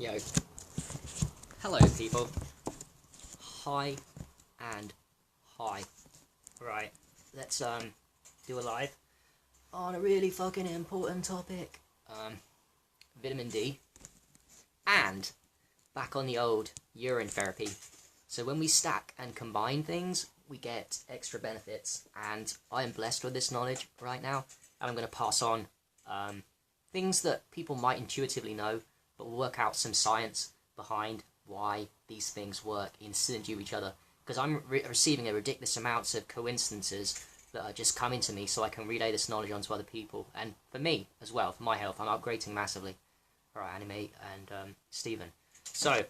Yo. Hello, people. Hi and hi. Right, let's do a live on a really fucking important topic. Vitamin D and back on the old urine therapy. So when we stack and combine things, we get extra benefits, and I am blessed with this knowledge right now, and I'm going to pass on things that people might intuitively know, but we'll work out some science behind why these things work in synergy with each other, because I'm receiving a ridiculous amounts of coincidences that are just coming to me, so I can relay this knowledge onto other people, and for me as well, for my health, I'm upgrading massively. Alright, Anime and Stephen. So,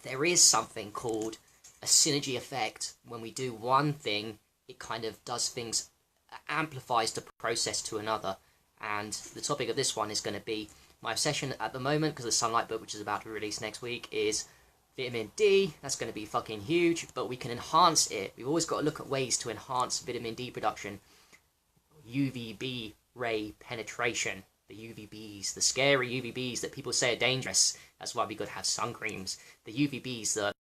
there is something called a synergy effect. When we do one thing, it kind of does things, amplifies the process to another. And the topic of this one is going to be my obsession at the moment, because the Sunlight book, which is about to release next week, is vitamin D. That's going to be fucking huge, but we can enhance it. We've always got to look at ways to enhance vitamin D production. UVB ray penetration. The UVBs, the scary UVBs that people say are dangerous. That's why we got to have sun creams. The UVBs that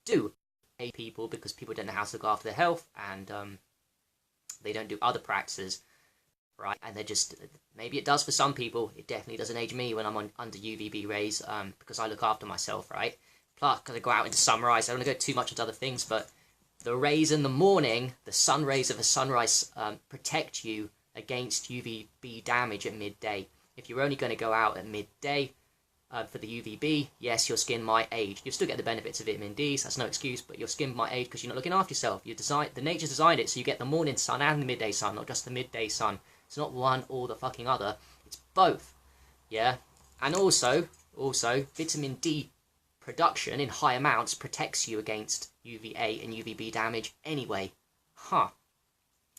do aid people because people don't know how to look after their health, and they don't do other practices, right? And they're just, maybe it does for some people. It definitely doesn't age me when I'm under UVB rays, because I look after myself, right? Plus, because I go out into sunrise, I don't want to go too much into other things, but the rays in the morning, the sun rays of a sunrise, protect you against UVB damage at midday. If you're only going to go out at midday for the UVB, yes, your skin might age. You'll still get the benefits of vitamin D, so that's no excuse, but your skin might age because you're not looking after yourself. The nature's designed it so you get the morning sun and the midday sun, not just the midday sun. It's not one or the fucking other. It's both. Yeah? And also, vitamin D production in high amounts protects you against UVA and UVB damage anyway. Huh.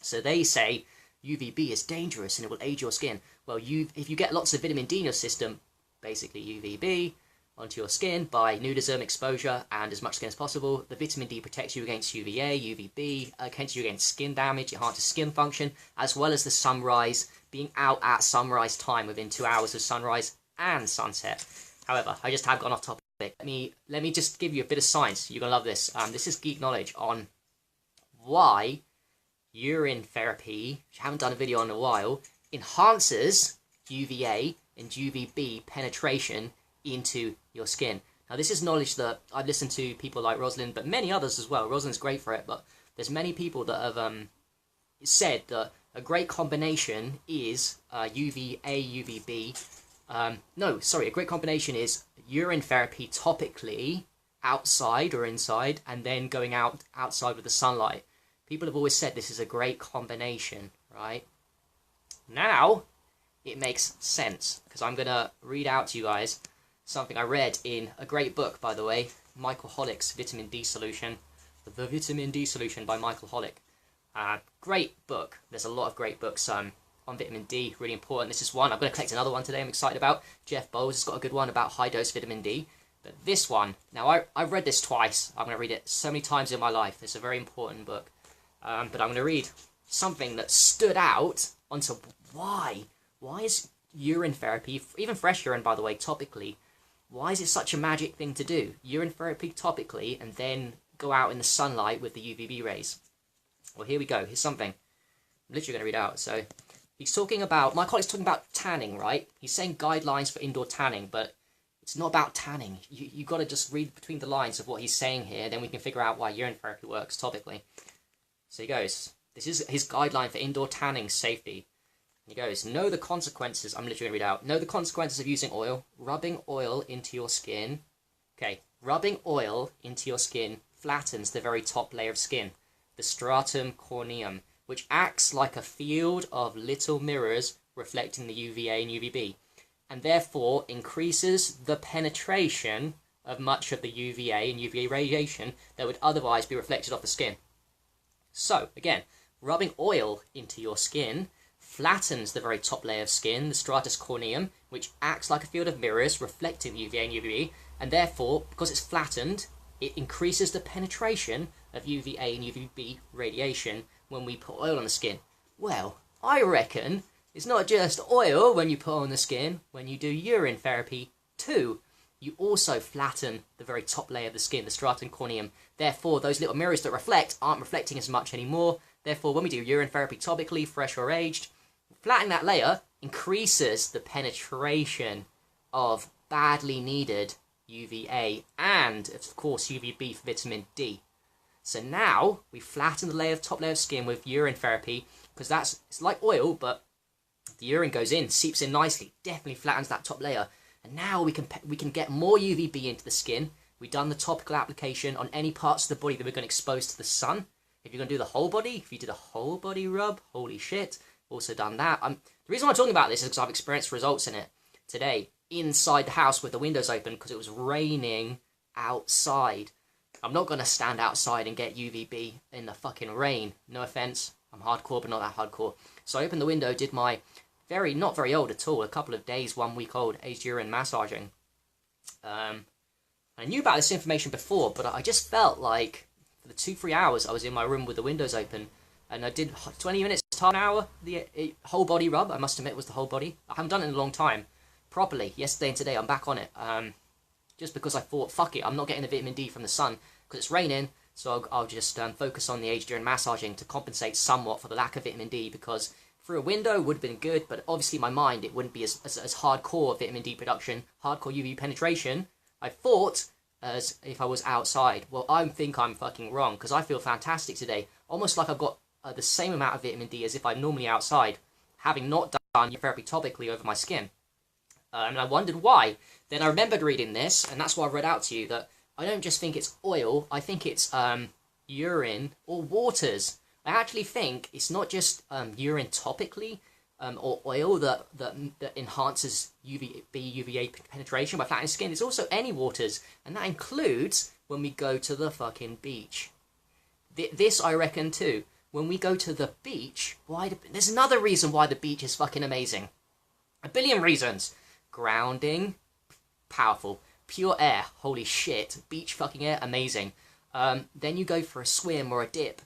So they say UVB is dangerous and it will age your skin. Well, if you get lots of vitamin D in your system, basically UVB, onto your skin by nudism, exposure, and as much skin as possible, the vitamin D protects you against UVA, UVB, against you against skin damage, enhances skin function, as well as the sunrise, being out at sunrise time within 2 hours of sunrise and sunset. However, I just have gone off topic. Let me just give you a bit of science. You're going to love this. This is geek knowledge on why urine therapy, which I haven't done a video on in a while, enhances UVA and UVB penetration into your skin. Now, this is knowledge that I've listened to people like Rosalind, but many others as well. Rosalind's great for it, but there's many people that have said that a great combination is UVA, UVB. A great combination is urine therapy topically, outside or inside, and then going outside with the sunlight. People have always said this is a great combination, right? Now, it makes sense, because I'm going to read out to you guys something I read in a great book, by the way, Michael Holick's Vitamin D Solution. The Vitamin D Solution by Michael Holick. Great book. There's a lot of great books on vitamin D, really important. This is one. I'm going to collect another one today I'm excited about. Jeff Bowles has got a good one about high-dose vitamin D. But this one, now I've read this twice. I'm going to read it so many times in my life. It's a very important book. But I'm going to read something that stood out onto why. Why is urine therapy, even fresh urine by the way, topically, why is it such a magic thing to do? Urine therapy topically and then go out in the sunlight with the UVB rays. Well, here we go. Here's something. I'm literally going to read out. So he's talking about, my colleague's talking about tanning, right? He's saying guidelines for indoor tanning, but it's not about tanning. You've got to just read between the lines of what he's saying here, then we can figure out why urine therapy works topically. So he goes, this is his guideline for indoor tanning safety. He goes, know the consequences, I'm literally going to read out, know the consequences of using oil, rubbing oil into your skin. Okay, rubbing oil into your skin flattens the very top layer of skin, the stratum corneum, which acts like a field of little mirrors reflecting the UVA and UVB, and therefore increases the penetration of much of the UVA and UVA radiation that would otherwise be reflected off the skin. So, again, rubbing oil into your skin flattens the very top layer of skin, the stratus corneum, which acts like a field of mirrors reflecting the UVA and UVB, and therefore, because it's flattened, it increases the penetration of UVA and UVB radiation when we put oil on the skin. Well, I reckon it's not just oil when you put on the skin, when you do urine therapy too. you also flatten the very top layer of the skin, the stratum corneum. Therefore, those little mirrors that reflect aren't reflecting as much anymore. Therefore, when we do urine therapy topically, fresh or aged, flattening that layer increases the penetration of badly needed UVA and, of course, UVB for vitamin D. So now we flatten the top layer of skin with urine therapy, because it's like oil, but the urine goes in, seeps in nicely, definitely flattens that top layer. And now we can get more UVB into the skin. We've done the topical application on any parts of the body that we're going to expose to the sun. If you're going to do the whole body, if you did a whole body rub, holy shit, also done that. The reason why I'm talking about this is because I've experienced results in it today inside the house with the windows open because it was raining outside. I'm not going to stand outside and get UVB in the fucking rain. No offense, I'm hardcore, but not that hardcore. So I opened the window, did my not very old at all, a couple of days, 1 week old, aged urine massaging. I knew about this information before, but I just felt like for the 2-3 hours I was in my room with the windows open, and I did 20 minutes, half an hour, the whole body rub. I must admit it was the whole body. I haven't done it in a long time, properly. Yesterday and today I'm back on it, just because I thought, fuck it, I'm not getting the vitamin D from the sun because it's raining, so I'll just focus on the aged urine massaging to compensate somewhat for the lack of vitamin D, because through a window would have been good, but obviously in my mind it wouldn't be as hardcore vitamin D production, hardcore UV penetration, I thought, as if I was outside. Well, I think I'm fucking wrong, because I feel fantastic today. Almost like I've got the same amount of vitamin D as if I'm normally outside, having not done therapy topically over my skin. And I wondered why. Then I remembered reading this, and that's why I read out to you, that I don't just think it's oil, I think it's urine or waters. I actually think it's not just urine topically or oil that enhances UVB, UVA penetration by flattening skin. It's also any waters, and that includes when we go to the fucking beach. This I reckon too. When we go to the beach, there's another reason why the beach is fucking amazing. A billion reasons. Grounding, powerful. Pure air, holy shit. Beach fucking air, amazing. Then you go for a swim or a dip.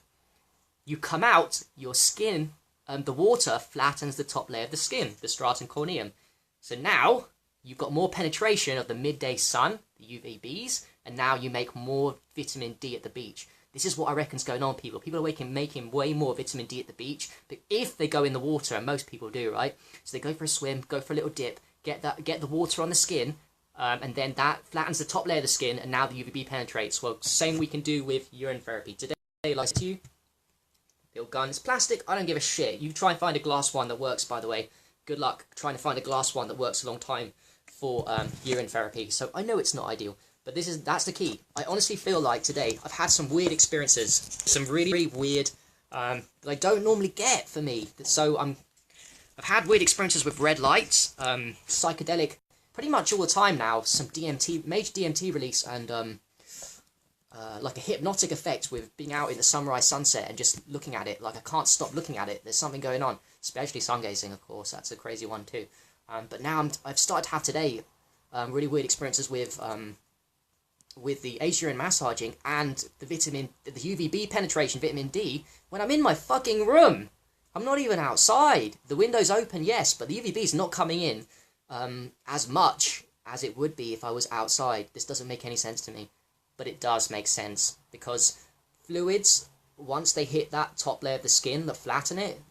You come out, your skin, the water flattens the top layer of the skin, the stratum corneum. So now, you've got more penetration of the midday sun, the UVBs, and now you make more vitamin D at the beach. This is what I reckon's going on, people. People are making way more vitamin D at the beach, but if they go in the water, and most people do, right? So they go for a swim, go for a little dip, get the water on the skin, and then that flattens the top layer of the skin, and now the UVB penetrates. Well, same we can do with urine therapy. Today, like to you, little gun. It's plastic. I don't give a shit. You try and find a glass one that works, by the way. Good luck trying to find a glass one that works a long time for urine therapy. So I know it's not ideal, but that's the key. I honestly feel like today I've had some weird experiences, some really, really weird that I don't normally get for me. So I've had weird experiences with red lights, psychedelic, pretty much all the time now. Some DMT, major DMT release, and like a hypnotic effect with being out in the sunrise sunset and just looking at it. Like I can't stop looking at it. There's something going on, especially sun gazing, of course. That's a crazy one too. But now I've started to have today really weird experiences with the aged urine massaging and the UVB penetration, vitamin D, when I'm in my fucking room. I'm not even outside. The window's open, yes, but the UVB is not coming in as much as it would be if I was outside. This doesn't make any sense to me, but it does make sense, because fluids, once they hit that top layer of the skin that flatten it,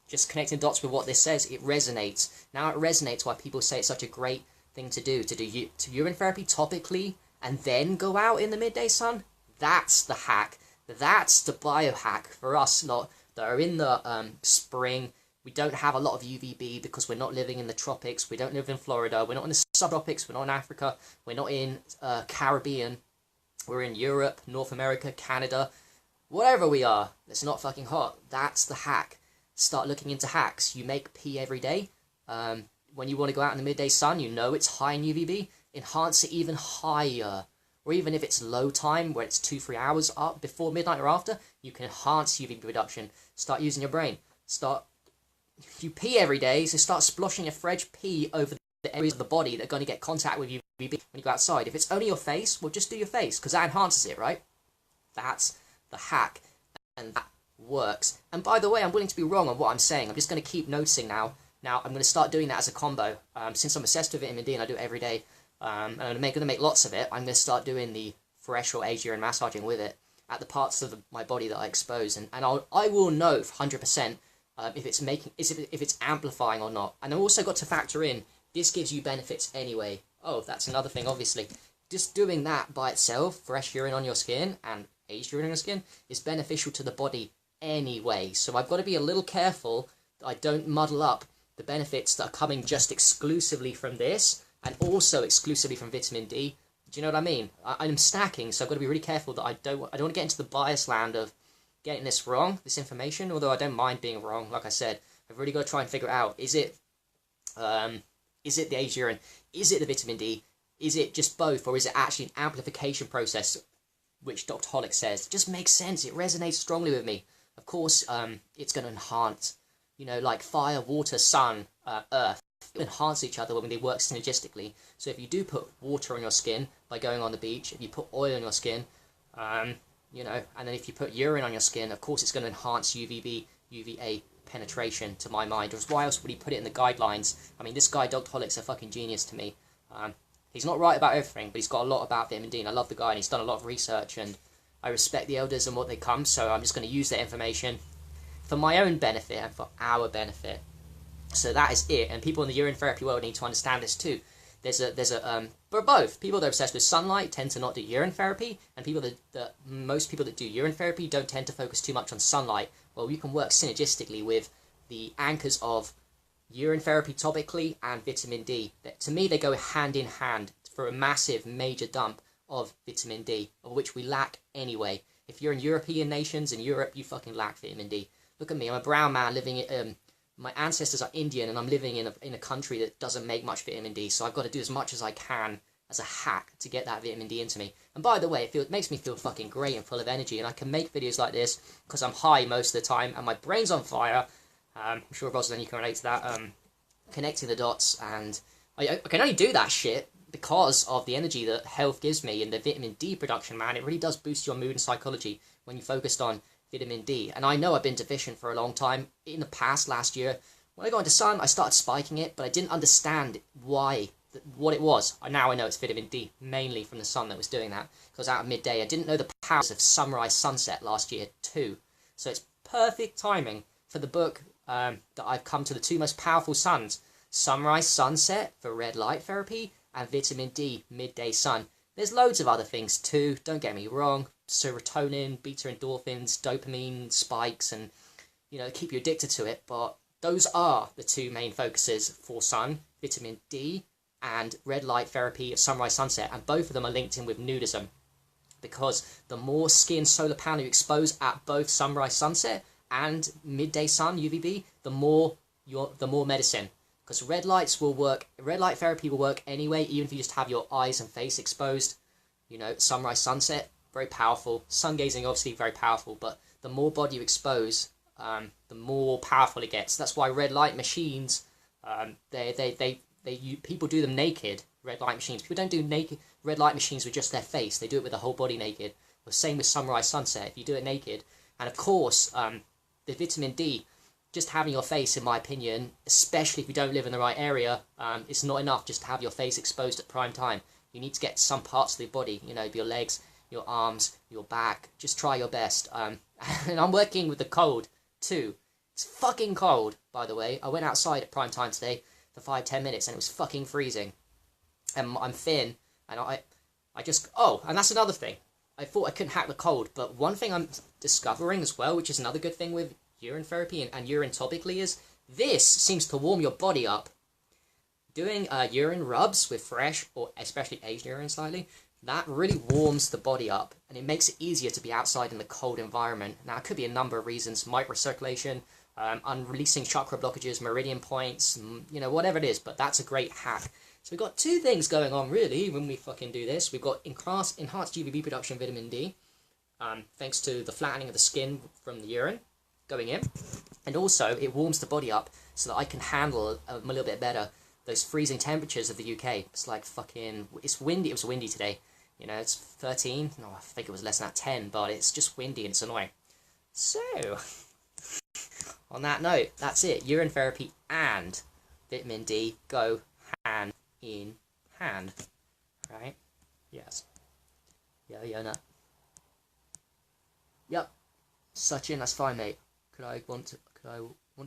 just connecting dots with what this says, it resonates. Now it resonates why people say it's such a great thing to do urine therapy topically and then go out in the midday sun. That's the hack. That's the biohack for us lot that are in the spring. We don't have a lot of UVB because we're not living in the tropics. We don't live in Florida. We're not in the subtropics. We're not in Africa. We're not in Caribbean. We're in Europe, North America, Canada, wherever we are. It's not fucking hot. That's the hack. Start looking into hacks. You make pee every day. When you want to go out in the midday sun, you know it's high in UVB. Enhance it even higher. Or even if it's low time, where it's 2-3 hours up before midnight or after, you can enhance UVB production. Start using your brain. You pee every day, so start sploshing your fresh pee over the areas of the body that are going to get contact with UVB when you go outside. If it's only your face, well, just do your face, because that enhances it, right? That's the hack, and that works. And by the way, I'm willing to be wrong on what I'm saying. I'm just going to keep noticing now. Now, I'm going to start doing that as a combo. Since I'm obsessed with vitamin D and I do it every day, and I'm going to make lots of it. I'm going to start doing the fresh or aged urine massaging with it at the parts of my body that I expose, and I will know 100% if it's amplifying or not. And I've also got to factor in, this gives you benefits anyway. Oh, that's another thing, obviously. Just doing that by itself, fresh urine on your skin and aged urine on your skin, is beneficial to the body anyway. So I've got to be a little careful that I don't muddle up the benefits that are coming just exclusively from this and also exclusively from vitamin D. Do you know what I mean? I'm stacking, so I've got to be really careful that I don't want to get into the bias land of getting this wrong, this information, although I don't mind being wrong. Like I said, I've really got to try and figure out, is it the aged urine? Is it the vitamin D? Is it just both, or is it actually an amplification process, which Dr. Holic says? It just makes sense. It resonates strongly with me. Of course, it's going to enhance, like fire, water, sun, earth. Enhance each other when they work synergistically. So if you do put water on your skin by going on the beach, if you put oil on your skin, and then if you put urine on your skin, of course it's going to enhance UVB, UVA penetration, to my mind. Or why else would he put it in the guidelines? I mean, this guy, Dr. Holic's a fucking genius to me. He's not right about everything, but he's got a lot about vitamin D, and I love the guy, and he's done a lot of research, and I respect the elders and what they come, so I'm just going to use that information for my own benefit and for our benefit. So that is it, and people in the urine therapy world need to understand this too. For both, people that are obsessed with sunlight tend to not do urine therapy, and most people that do urine therapy don't tend to focus too much on sunlight. Well, you can work synergistically with the anchors of urine therapy topically and vitamin D. To me, they go hand in hand for a massive, major dump of vitamin D, of which we lack anyway. If you're in European nations, in Europe, you fucking lack vitamin D. Look at me, I'm a brown man living in... my ancestors are Indian, and I'm living in a country that doesn't make much vitamin D, so I've got to do as much as I can as a hack to get that vitamin D into me. And by the way, it makes me feel fucking great and full of energy, and I can make videos like this because I'm high most of the time, and my brain's on fire. I'm sure, Rosalind, you can relate to that. Connecting the dots, and I can only do that shit because of the energy that health gives me and the vitamin D production, man. It really does boost your mood and psychology when you're focused on vitamin D. And I know I've been deficient for a long time. In the past, last year, when I got into sun, I started spiking it, but I didn't understand what it was. Now I know it's vitamin D, mainly from the sun that was doing that, because out of midday. I didn't know the powers of sunrise sunset last year too. So it's perfect timing for the book that I've come to, the two most powerful suns: sunrise sunset for red light therapy and vitamin D midday sun. There's loads of other things too, don't get me wrong. Serotonin, beta endorphins, dopamine spikes, and keep you addicted to it, but those are the two main focuses for sun: vitamin D and red light therapy of sunrise sunset, and both of them are linked in with nudism, because the more skin solar panel you expose at both sunrise sunset and midday sun UVB, the more medicine, because red light therapy will work anyway, even if you just have your eyes and face exposed. Sunrise sunset, very powerful. Sun gazing, obviously very powerful, but the more body you expose, the more powerful it gets. That's why red light machines, people do them naked. Red light machines. People don't do naked red light machines with just their face. They do it with the whole body naked. The same with sunrise sunset. If you do it naked, and of course, the vitamin D, just having your face, in my opinion, especially if you don't live in the right area, it's not enough just to have your face exposed at prime time. You need to get some parts of the body, your legs, your arms, your back. Just try your best. And I'm working with the cold too. It's fucking cold, by the way. I went outside at prime time today for 5-10 minutes, and it was fucking freezing. And I'm thin, and and that's another thing. I thought I couldn't hack the cold, but one thing I'm discovering as well, which is another good thing with urine therapy and urine topically, is this seems to warm your body up. Doing urine rubs with fresh, or especially aged urine slightly, that really warms the body up, and it makes it easier to be outside in the cold environment. Now, it could be a number of reasons: microcirculation, unreleasing chakra blockages, meridian points, whatever it is, but that's a great hack. So we've got two things going on, really, when we fucking do this. We've got enhanced UVB production vitamin D, thanks to the flattening of the skin from the urine going in, and also it warms the body up so that I can handle a little bit better those freezing temperatures of the UK. It's like it's windy. It was windy today. It's 13. No, I think it was less than that, 10, but it's just windy and it's annoying. So, on that note, that's it. Urine therapy and vitamin D go hand in hand. right? Yes. Yeah, Yona. Yep. Sachin, that's fine, mate. Could I want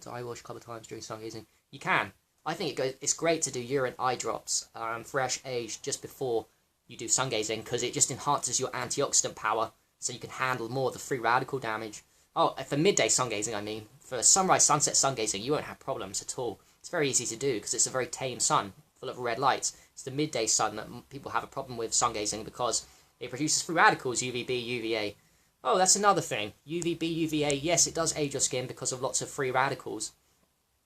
to eye wash a couple of times during sun gazing? You can. I think it's great to do urine eye drops, fresh aged, just before you do sun gazing, because it just enhances your antioxidant power, so you can handle more of the free radical damage. Oh, for midday sun gazing, I mean. For sunrise, sunset sun gazing, you won't have problems at all. It's very easy to do, because it's a very tame sun, full of red lights. It's the midday sun that people have a problem with sun gazing, because it produces free radicals, UVB, UVA. Oh, that's another thing. UVB, UVA, yes, it does age your skin because of lots of free radicals.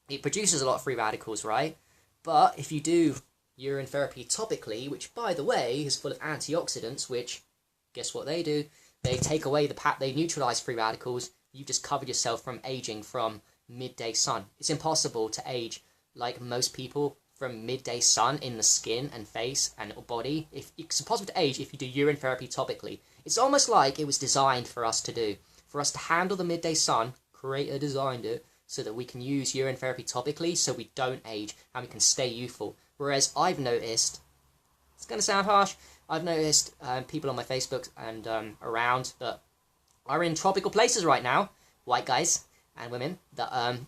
It produces a lot of free radicals, right? But if you do urine therapy topically, which, by the way, is full of antioxidants, which, guess what they do? They take away they neutralize free radicals. You've just covered yourself from aging from midday sun. It's impossible to age like most people from midday sun in the skin and face and body. It's impossible to age if you do urine therapy topically. It's almost like it was designed for us to do. For us to handle the midday sun, creator designed it, so that we can use urine therapy topically so we don't age and we can stay youthful. Whereas I've noticed, it's going to sound harsh, I've noticed people on my Facebook and around that are in tropical places right now, white guys and women, that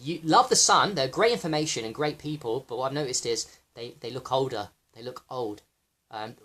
you love the sun, they're great information and great people, but what I've noticed is they look older, they look old.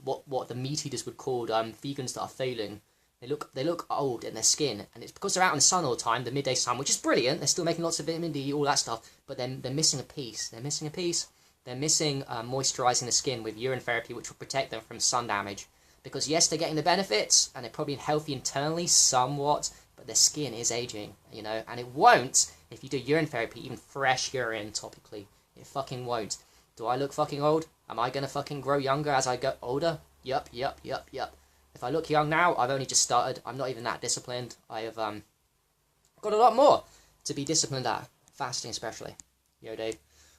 What the meat eaters would call vegans that are failing. They look old in their skin, and it's because they're out in the sun all the time, the midday sun, which is brilliant. They're still making lots of vitamin D, all that stuff, but then they're missing a piece. They're missing a piece. They're missing moisturising the skin with urine therapy, which will protect them from sun damage. Because yes, they're getting the benefits, and they're probably healthy internally somewhat, but their skin is aging, you know, and it won't if you do urine therapy, even fresh urine topically. It fucking won't. Do I look fucking old? Am I gonna fucking grow younger as I get older? Yup. If I look young now, I've only just started. I'm not even that disciplined. I have got a lot more to be disciplined at. Fasting especially. Yo, Dave.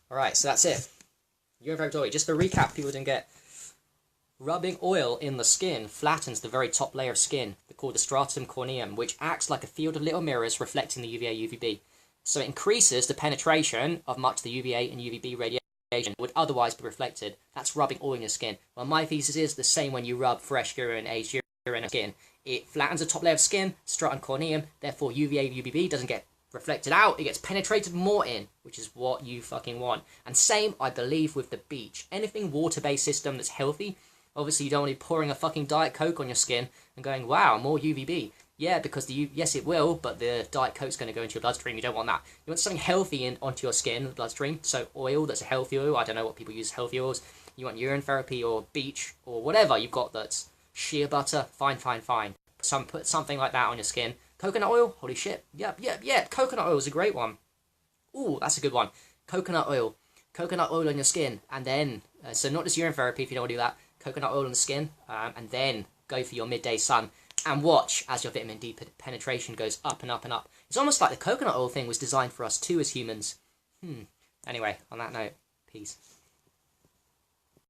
Alright, so that's it. Urine therapy. Just for recap, people didn't get. Rubbing oil in the skin flattens the very top layer of skin, called the stratum corneum, which acts like a field of little mirrors reflecting the UVA, UVB. So it increases the penetration of much of the UVA and UVB radiation would otherwise be reflected. That's rubbing oil in your skin. Well, my thesis is the same when you rub fresh urine, aged urine on skin. It flattens the top layer of skin, stratum corneum, therefore UVA, UVB doesn't get reflected out, it gets penetrated more in, which is what you fucking want. And same, I believe, with the beach. Anything water-based system that's healthy, obviously you don't want to be pouring a fucking Diet Coke on your skin and going, wow, more UVB. Yeah, because yes, it will, but the Diet Coke's going to go into your bloodstream. You don't want that. You want something healthy onto your skin, bloodstream. So oil that's a healthy oil. I don't know what people use as healthy oils. You want urine therapy or beach or whatever you've got that's shea butter. Fine. Put something like that on your skin. Coconut oil? Holy shit. Yep. Coconut oil is a great one. Ooh, that's a good one. Coconut oil. Coconut oil on your skin. And then, so not just urine therapy if you don't want to do that. Coconut oil on the skin. And then go for your midday sun. And watch as your vitamin D penetration goes up and up and up. It's almost like the coconut oil thing was designed for us too as humans. Anyway, on that note, peace.